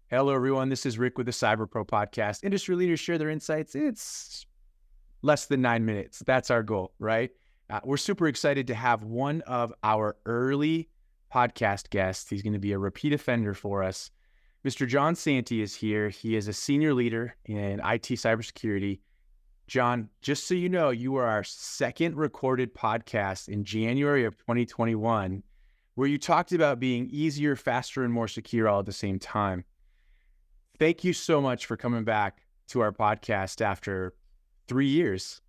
Hello, everyone. This is Rick with the Cyber Pro podcast. Industry leaders share their insights. It's less than 9 minutes. That's our goal, right? We're super excited to have one of our early podcast guests. He's going to be a repeat offender for us. Mr. Jon Santee is here. He is a senior leader in IT cybersecurity. Jon, just so you know, you are our second recorded podcast in January of 2021, where you talked about being easier, faster, and more secure all at the same time. Thank you so much for coming back to our podcast after 3 years.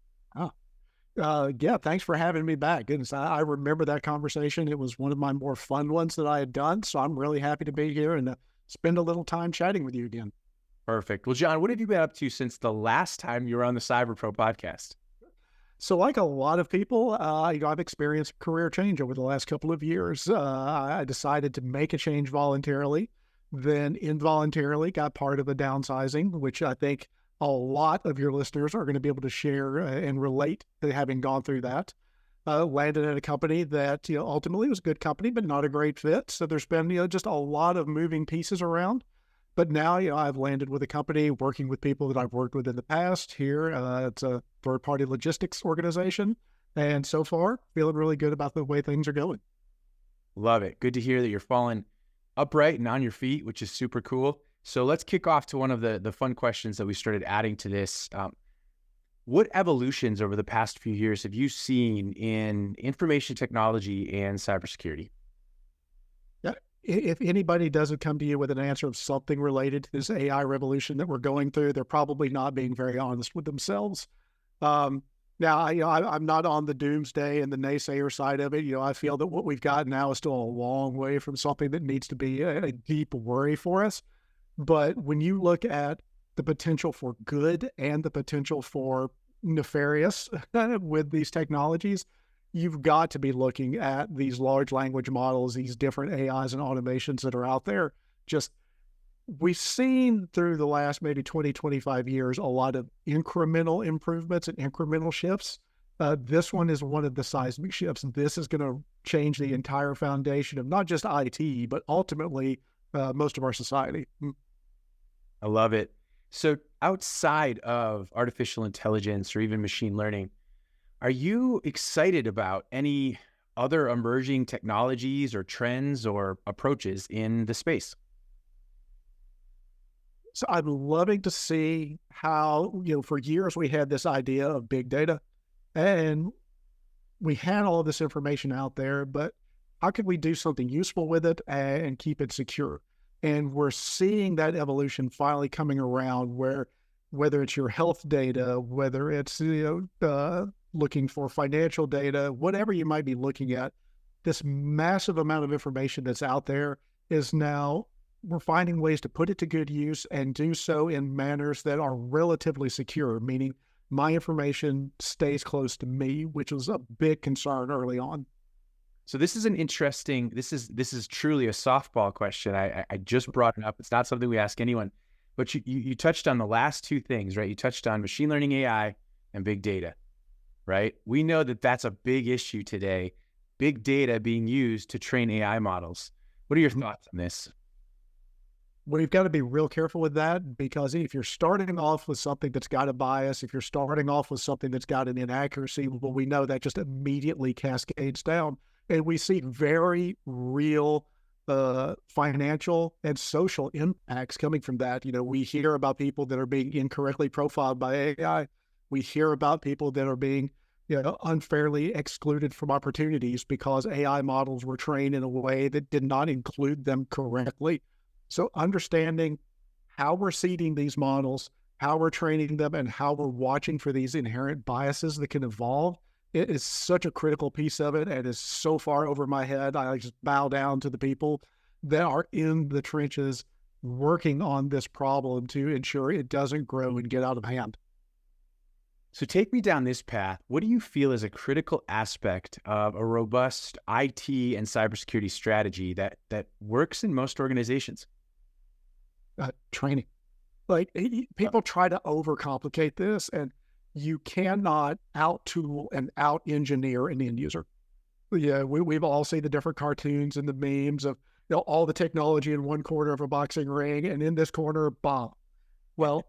Yeah, thanks for having me back. Goodness, I remember that conversation. It was one of my more fun ones that I had done. So I'm really happy to be here and spend a little time chatting with you again. Perfect. Well, Jon, what have you been up to since the last time you were on the Cyber Pro podcast? So like a lot of people, I've experienced career change over the last couple of years. I decided to make a change voluntarily, then involuntarily got part of the downsizing, which I think a lot of your listeners are going to be able to share and relate to having gone through that. Landed at a company that, ultimately was a good company, but not a great fit. So there's been, just a lot of moving pieces around. But now, I've landed with a company working with people that I've worked with in the past here. It's a third-party logistics organization. And so far, feeling really good about the way things are going. Love it. Good to hear that you're falling upright and on your feet, which is super cool. So let's kick off to one of the fun questions that we started adding to this. What evolutions over the past few years have you seen in information technology and cybersecurity? Yeah. If anybody doesn't come to you with an answer of something related to this AI revolution that we're going through, they're probably not being very honest with themselves. Now, I'm not on the doomsday and the naysayer side of it. I feel that what we've got now is still a long way from something that needs to be a deep worry for us. But when you look at the potential for good and the potential for nefarious with these technologies, you've got to be looking at these large language models, these different AIs and automations that are out there. We've seen through the last maybe 20, 25 years, a lot of incremental improvements and incremental shifts. This one is one of the seismic shifts. This is going to change the entire foundation of not just IT, but ultimately most of our society. I love it. So outside of artificial intelligence or even machine learning, are you excited about any other emerging technologies or trends or approaches in the space? So I'm loving to see how, for years we had this idea of big data and we had all of this information out there, but how could we do something useful with it and keep it secure? And we're seeing that evolution finally coming around where whether it's your health data, whether it's, looking for financial data, whatever you might be looking at, this massive amount of information that's out there is now we're finding ways to put it to good use and do so in manners that are relatively secure, meaning my information stays close to me, which was a big concern early on. So this is an interesting, this is truly a softball question. I just brought it up. It's not something we ask anyone, but you touched on the last two things, right? You touched on machine learning, AI, and big data, right? We know that that's a big issue today, big data being used to train AI models. What are your thoughts on this? We've got to be real careful with that because if you're starting off with something that's got a bias, if you're starting off with something that's got an inaccuracy, well, we know that just immediately cascades down. And we see very real financial and social impacts coming from that. We hear about people that are being incorrectly profiled by AI. We hear about people that are being unfairly excluded from opportunities because AI models were trained in a way that did not include them correctly. So understanding how we're seeding these models, how we're training them, and how we're watching for these inherent biases that can evolve, it is such a critical piece of it and is so far over my head. I just bow down to the people that are in the trenches working on this problem to ensure it doesn't grow and get out of hand. So take me down this path. What do you feel is a critical aspect of a robust IT and cybersecurity strategy that works in most organizations? Training. People try to overcomplicate this, and you cannot out-tool and out-engineer an end user. Yeah, we've all seen the different cartoons and the memes of, all the technology in one corner of a boxing ring, and in this corner, bomb. Well,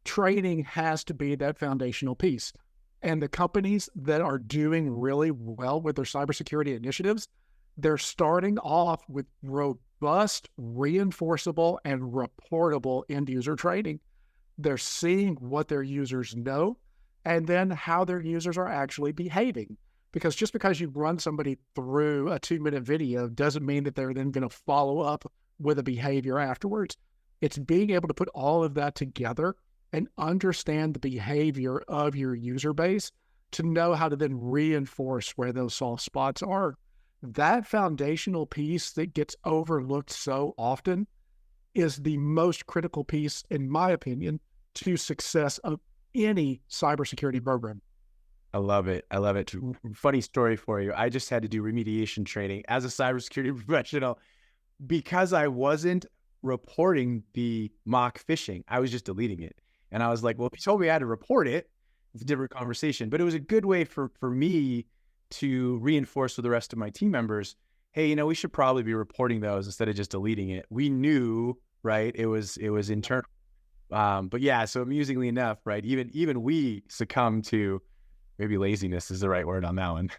training has to be that foundational piece. And the companies that are doing really well with their cybersecurity initiatives, they're starting off with robust, reinforceable, and reportable end user training. They're seeing what their users know and then how their users are actually behaving. Because just because you run somebody through a 2-minute video doesn't mean that they're then going to follow up with a behavior afterwards. It's being able to put all of that together and understand the behavior of your user base to know how to then reinforce where those soft spots are. That foundational piece that gets overlooked so often is the most critical piece, in my opinion, to success of any cybersecurity program. I love it. I love it. Funny story for you. I just had to do remediation training as a cybersecurity professional because I wasn't reporting the mock phishing. I was just deleting it. And I was like, well, if you told me I had to report it, it's a different conversation. But it was a good way for me to reinforce with the rest of my team members, hey, we should probably be reporting those instead of just deleting it. We knew, right? It was internal. But yeah, so amusingly enough, right? Even we succumb to, maybe laziness is the right word on that one.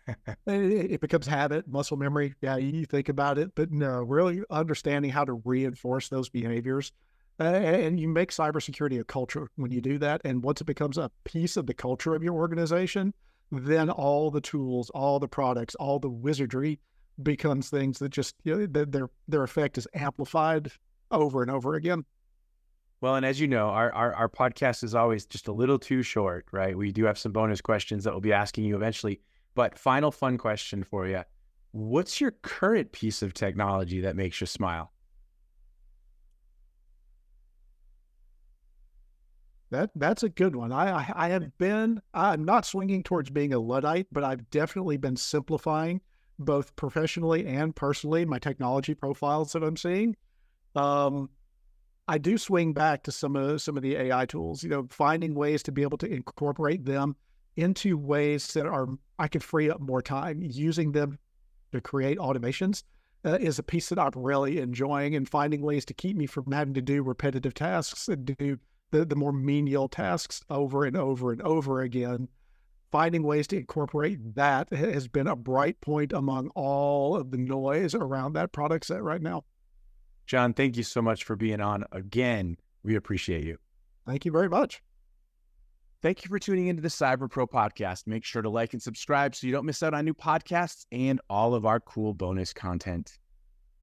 It becomes habit, muscle memory. Yeah, you think about it, but no, really understanding how to reinforce those behaviors. And you make cybersecurity a culture when you do that. And once it becomes a piece of the culture of your organization, then all the tools, all the products, all the wizardry becomes things that just, their effect is amplified over and over again. Well, and as you know, our podcast is always just a little too short, right? We do have some bonus questions that we'll be asking you eventually. But final fun question for you. What's your current piece of technology that makes you smile? That's a good one. I'm not swinging towards being a Luddite, but I've definitely been simplifying both professionally and personally my technology profiles that I'm seeing. I do swing back to some of the AI tools, finding ways to be able to incorporate them into ways that I could free up more time. Using them to create automations is a piece that I'm really enjoying, and finding ways to keep me from having to do repetitive tasks and do the more menial tasks over and over and over again. Finding ways to incorporate that has been a bright point among all of the noise around that product set right now. Jon, thank you so much for being on again. We appreciate you. Thank you very much. Thank you for tuning into the Cyber Pro podcast. Make sure to like and subscribe so you don't miss out on new podcasts and all of our cool bonus content.